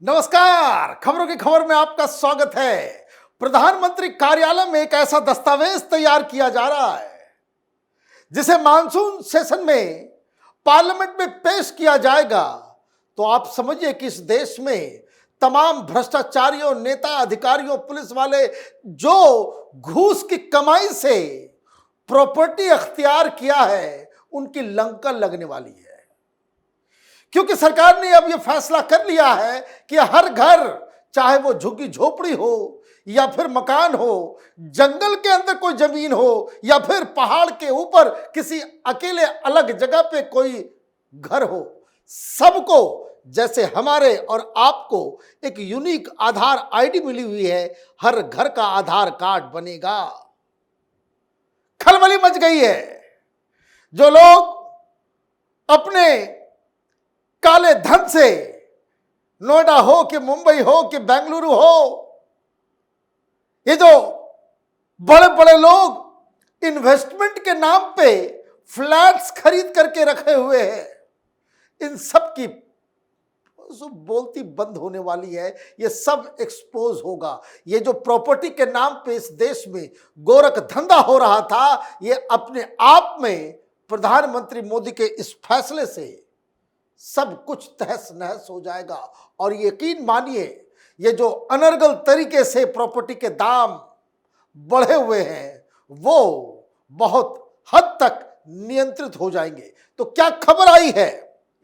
नमस्कार, खबरों की खबर में आपका स्वागत है। प्रधानमंत्री कार्यालय में एक ऐसा दस्तावेज तैयार किया जा रहा है जिसे मानसून सेशन में पार्लियामेंट में पेश किया जाएगा। तो आप समझिए कि इस देश में तमाम भ्रष्टाचारियों, नेता, अधिकारियों, पुलिस वाले जो घूस की कमाई से प्रॉपर्टी अख्तियार किया है, उनकी लंका लगने वाली है। क्योंकि सरकार ने अब यह फैसला कर लिया है कि हर घर, चाहे वो झुग्गी झोपड़ी हो या फिर मकान हो, जंगल के अंदर कोई जमीन हो या फिर पहाड़ के ऊपर किसी अकेले अलग जगह पे कोई घर हो, सबको जैसे हमारे और आपको एक यूनिक आधार आईडी मिली हुई है, हर घर का आधार कार्ड बनेगा। खलबली मच गई है। जो लोग अपने काले धन से नोएडा हो कि मुंबई हो कि बेंगलुरु हो, ये जो बड़े बड़े लोग इन्वेस्टमेंट के नाम पे फ्लैट्स खरीद करके रखे हुए हैं, इन सब की बोलती बंद होने वाली है। ये सब एक्सपोज होगा। ये जो प्रॉपर्टी के नाम पे इस देश में गोरख धंधा हो रहा था, ये अपने आप में प्रधानमंत्री मोदी के इस फैसले से सब कुछ तहस नहस हो जाएगा। और यकीन मानिए, ये जो अनर्गल तरीके से प्रॉपर्टी के दाम बढ़े हुए हैं, वो बहुत हद तक नियंत्रित हो जाएंगे। तो क्या खबर आई है?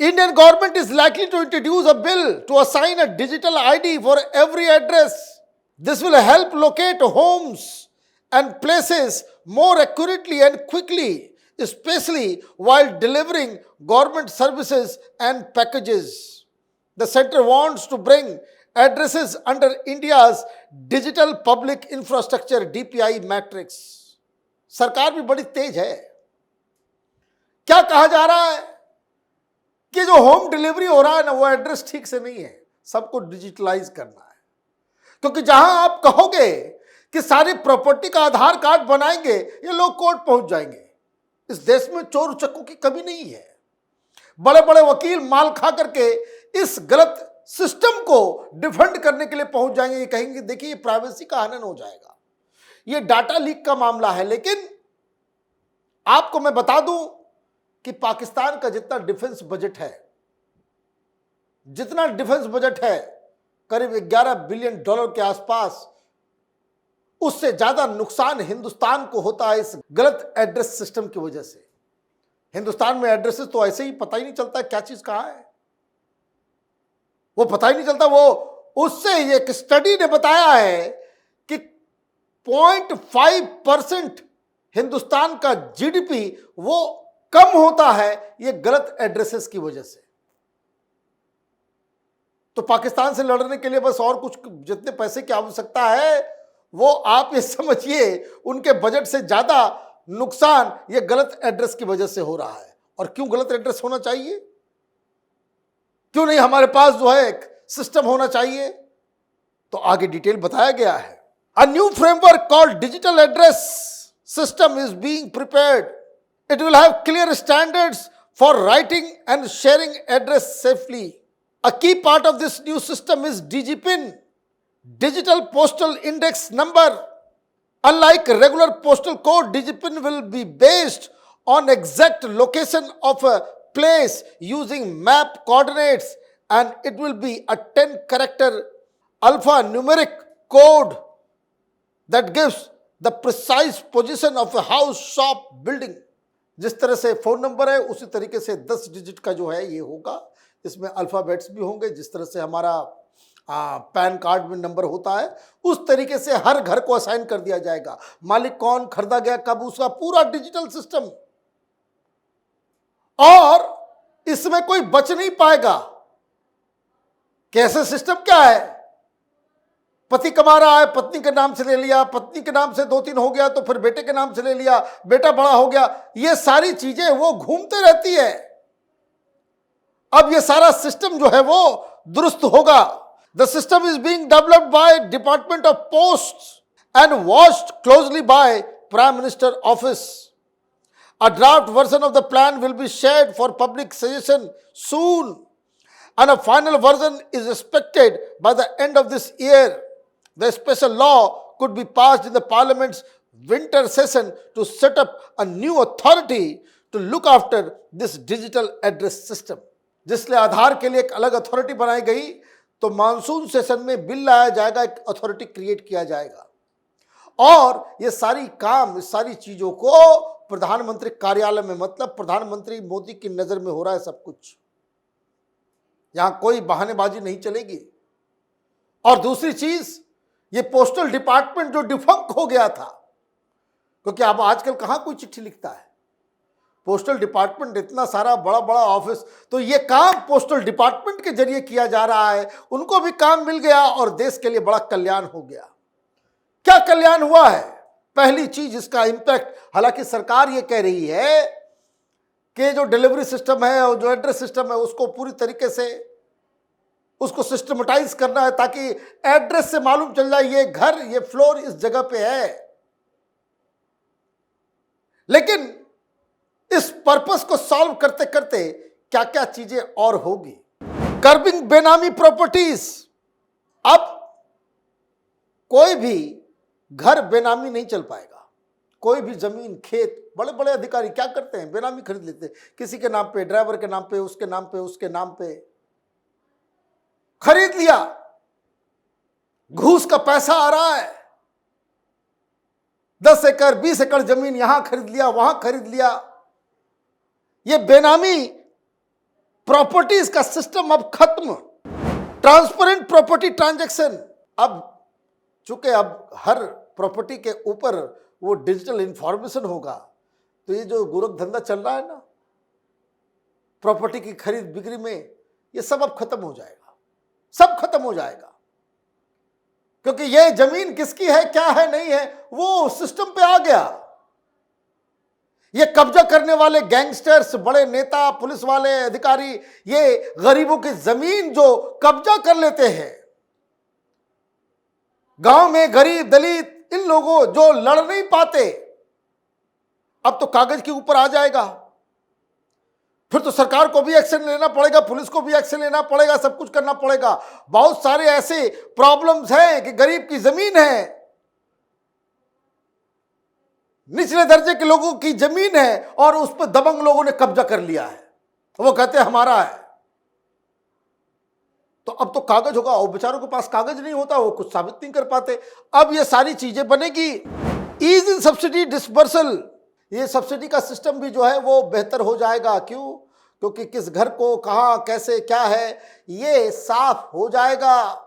Indian government is likely to introduce a bill to assign a digital ID for every address. This will help locate homes and places more accurately and quickly, especially while delivering government services and packages. The center wants to bring addresses under India's digital public infrastructure DPI matrix. सरकार भी बड़ी तेज है। क्या कहा जा रहा है कि जो होम डिलीवरी हो रहा है ना, वो एड्रेस ठीक से नहीं है, सबको डिजिटलाइज करना है। क्योंकि जहां आप कहोगे कि सारी प्रॉपर्टी का आधार कार्ड बनाएंगे, ये लोग कोर्ट पहुंच जाएंगे। इस देश में चोर उचक्कों की कमी नहीं है। बड़े बड़े वकील माल खा करके इस गलत सिस्टम को डिफेंड करने के लिए पहुंच जाएंगे। ये कहेंगे देखिए ये प्राइवेसी का हनन हो जाएगा, ये डाटा लीक का मामला है। लेकिन आपको मैं बता दूं कि पाकिस्तान का जितना डिफेंस बजट है, करीब 11 बिलियन डॉलर के आसपास, उससे ज्यादा नुकसान हिंदुस्तान को होता है इस गलत एड्रेस सिस्टम की वजह से। हिंदुस्तान में एड्रेसेस तो ऐसे ही पता ही नहीं चलता क्या चीज कहां है, वो पता ही नहीं चलता। वो उससे एक स्टडी ने बताया है कि 0.5% हिंदुस्तान का जीडीपी वो कम होता है ये गलत एड्रेसेस की वजह से। तो पाकिस्तान से लड़ने के लिए बस और कुछ जितने पैसे की आवश्यकता है, वो आप ये समझिए उनके बजट से ज्यादा नुकसान ये गलत एड्रेस की वजह से हो रहा है। और क्यों गलत एड्रेस होना चाहिए? क्यों नहीं हमारे पास जो है एक सिस्टम होना चाहिए? तो आगे डिटेल बताया गया है। A new framework called digital address system is being prepared. It will have clear standards for writing and sharing address safely. A key part of this new system is DigiPin, Digital Postal Index Number. Unlike regular postal code, DigiPin will be based on exact location of a place using map coordinates, and it will be a 10-character alphanumeric code that gives the precise position of a house, shop, building. जिस तरह से phone number है उसी तरीके से 10 digit का जो है ये होगा। इसमें अल्फाबेट्स भी होंगे। जिस तरह से हमारा पैन कार्ड में नंबर होता है, उस तरीके से हर घर को असाइन कर दिया जाएगा। मालिक कौन, खरीदा गया कब, उसका पूरा डिजिटल सिस्टम। और इसमें कोई बच नहीं पाएगा। कैसे सिस्टम क्या है? पति कमा रहा है, पत्नी के नाम से ले लिया, पत्नी के नाम से 2-3 हो गया तो फिर बेटे के नाम से ले लिया, बेटा बड़ा हो गया, ये सारी चीजें वो घूमते रहती है। अब ये सारा सिस्टम जो है वो दुरुस्त होगा। The system is being developed by Department of Posts and watched closely by Prime Minister Office. A draft version of the plan will be shared for public suggestion soon. and a final version is expected by the end of this year. The special law could be passed in the parliament's winter session to set up a new authority to look after this digital address system. जिसलिए आधार के लिए एक अलग authority बनाई गई, तो monsoon session में bill लाया जाएगा, एक अथॉरिटी क्रिएट किया जाएगा और ये सारी चीजों को प्रधानमंत्री कार्यालय में, मतलब प्रधानमंत्री मोदी की नजर में हो रहा है सब कुछ। यहां कोई बहानेबाजी नहीं चलेगी। और दूसरी चीज, ये पोस्टल डिपार्टमेंट जो डिफंक्ट हो गया था, क्योंकि अब आजकल कहां कोई चिट्ठी लिखता है। पोस्टल डिपार्टमेंट इतना सारा बड़ा बड़ा ऑफिस, तो ये काम पोस्टल डिपार्टमेंट के जरिए किया जा रहा है, उनको भी काम मिल गया और देश के लिए बड़ा कल्याण हो गया। क्या कल्याण हुआ है? पहली चीज, इसका इंपैक्ट, हालांकि सरकार ये कह रही है कि जो डिलीवरी सिस्टम है और जो एड्रेस सिस्टम है उसको पूरी तरीके से उसको सिस्टमेटाइज करना है, ताकि एड्रेस से मालूम चल जाए ये घर, ये फ्लोर इस जगह पे है। लेकिन इस पर्पस को सॉल्व करते करते क्या क्या चीजें और होगी। कर्बिंग बेनामी प्रॉपर्टीज, अब कोई भी घर बेनामी नहीं चल पाएगा। कोई भी जमीन, खेत, बड़े बड़े अधिकारी क्या करते हैं, बेनामी खरीद लेते हैं, किसी के नाम पे, ड्राइवर के नाम पे, उसके नाम पे, उसके नाम पे खरीद लिया, घूस का पैसा आ रहा है। 10 एकड़ 20 एकड़ जमीन यहां खरीद लिया, वहां खरीद लिया। ये बेनामी प्रॉपर्टीज का सिस्टम अब खत्म। ट्रांसपेरेंट प्रॉपर्टी ट्रांजैक्शन, अब चूंकि अब हर प्रॉपर्टी के ऊपर वो डिजिटल इंफॉर्मेशन होगा, तो ये जो गोरख धंधा चल रहा है ना प्रॉपर्टी की खरीद बिक्री में, ये सब अब खत्म हो जाएगा, सब खत्म हो जाएगा। क्योंकि ये जमीन किसकी है, क्या है, नहीं है, वो सिस्टम पे आ गया। ये कब्जा करने वाले गैंगस्टर्स, बड़े नेता, पुलिस वाले, अधिकारी, ये गरीबों की जमीन जो कब्जा कर लेते हैं, गांव में गरीब, दलित, इन लोगों जो लड़ नहीं पाते, अब तो कागज के ऊपर आ जाएगा। फिर तो सरकार को भी एक्शन लेना पड़ेगा, पुलिस को भी एक्शन लेना पड़ेगा, सब कुछ करना पड़ेगा। बहुत सारे ऐसे प्रॉब्लम्स हैं कि गरीब की जमीन है, निचले दर्जे के लोगों की जमीन है और उस पर दबंग लोगों ने कब्जा कर लिया है, वो कहते हैं हमारा है। तो अब तो कागज होगा, और बेचारों के पास कागज नहीं होता, वो कुछ साबित नहीं कर पाते। अब ये सारी चीजें बनेगी। ईज इन सब्सिडी डिसबर्सल, ये सब्सिडी का सिस्टम भी जो है वो बेहतर हो जाएगा। क्यों? क्योंकि किस घर को कहां, कैसे, क्या है, ये साफ हो जाएगा।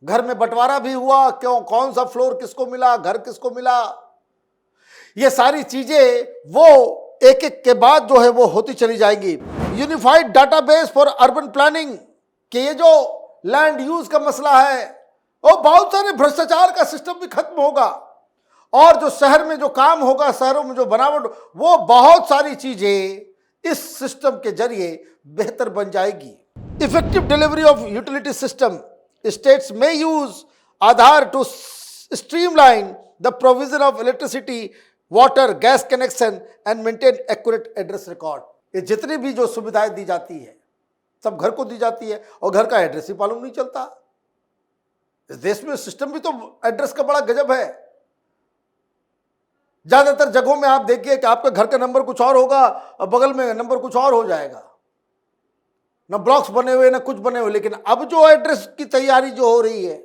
घर में बंटवारा भी हुआ, क्यों, कौन सा फ्लोर किसको मिला, घर किसको मिला, ये सारी चीजें वो एक एक के बाद जो है वो होती चली जाएंगी। Unified database for urban planning, कि ये जो लैंड यूज का मसला है, और बहुत सारे भ्रष्टाचार का सिस्टम भी खत्म होगा, और जो शहर में जो काम होगा, शहरों में जो बनावट, वो बहुत सारी चीजें इस सिस्टम के जरिए बेहतर बन जाएगी। Effective delivery of utility system, states में use Aadhaar to streamline the provision of electricity, water, gas connection and maintain accurate address record. ये जितनी भी जो सुविधाएं दी जाती है सब घर को दी जाती है, और घर का एड्रेस ही मालूम नहीं चलता। इस देश में सिस्टम भी तो एड्रेस का बड़ा गजब है। ज्यादातर जगहों में आप देखिए कि आपके घर का नंबर कुछ और होगा और बगल में नंबर कुछ और हो जाएगा, ना ब्लॉक्स बने हुए ना कुछ बने हुए। लेकिन अब जो एड्रेस की तैयारी जो हो रही है,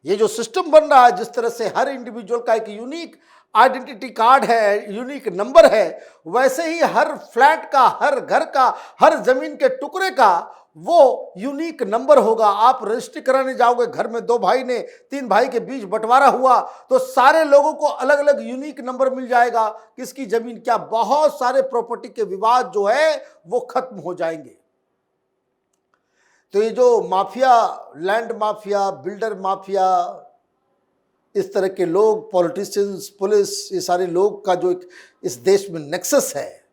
ये जो सिस्टम बन रहा है, जिस तरह से हर इंडिविजुअल का एक यूनिक आइडेंटिटी कार्ड है, यूनिक नंबर है, वैसे ही हर फ्लैट का, हर घर का, हर जमीन के टुकड़े का वो यूनिक नंबर होगा। आप रजिस्ट्री कराने जाओगे, घर में 2 भाई ने, 3 भाई के बीच बंटवारा हुआ, तो सारे लोगों को अलग अलग यूनिक नंबर मिल जाएगा, किसकी जमीन क्या। बहुत सारे प्रॉपर्टी के विवाद जो है वो खत्म हो जाएंगे। तो ये जो mafia, land mafia, builder mafia, इस तरह के लोग, पॉलिटिशियंस, पुलिस, ये सारे लोग का जो इस देश में नेक्सस है,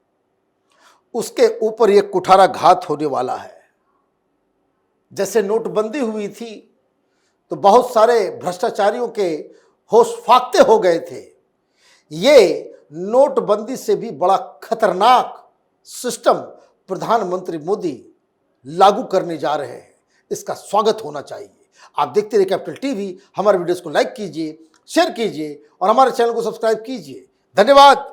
उसके ऊपर ये कुठारा घात होने वाला है। जैसे नोटबंदी हुई थी तो बहुत सारे भ्रष्टाचारियों के होश फाख्ते हो गए थे। ये नोटबंदी से भी बड़ा खतरनाक सिस्टम प्रधानमंत्री मोदी लागू करने जा रहे हैं, इसका स्वागत होना चाहिए। आप देखते रहिए कैपिटल टीवी, हमारे वीडियोस को लाइक कीजिए, शेयर कीजिए और हमारे चैनल को सब्सक्राइब कीजिए। धन्यवाद।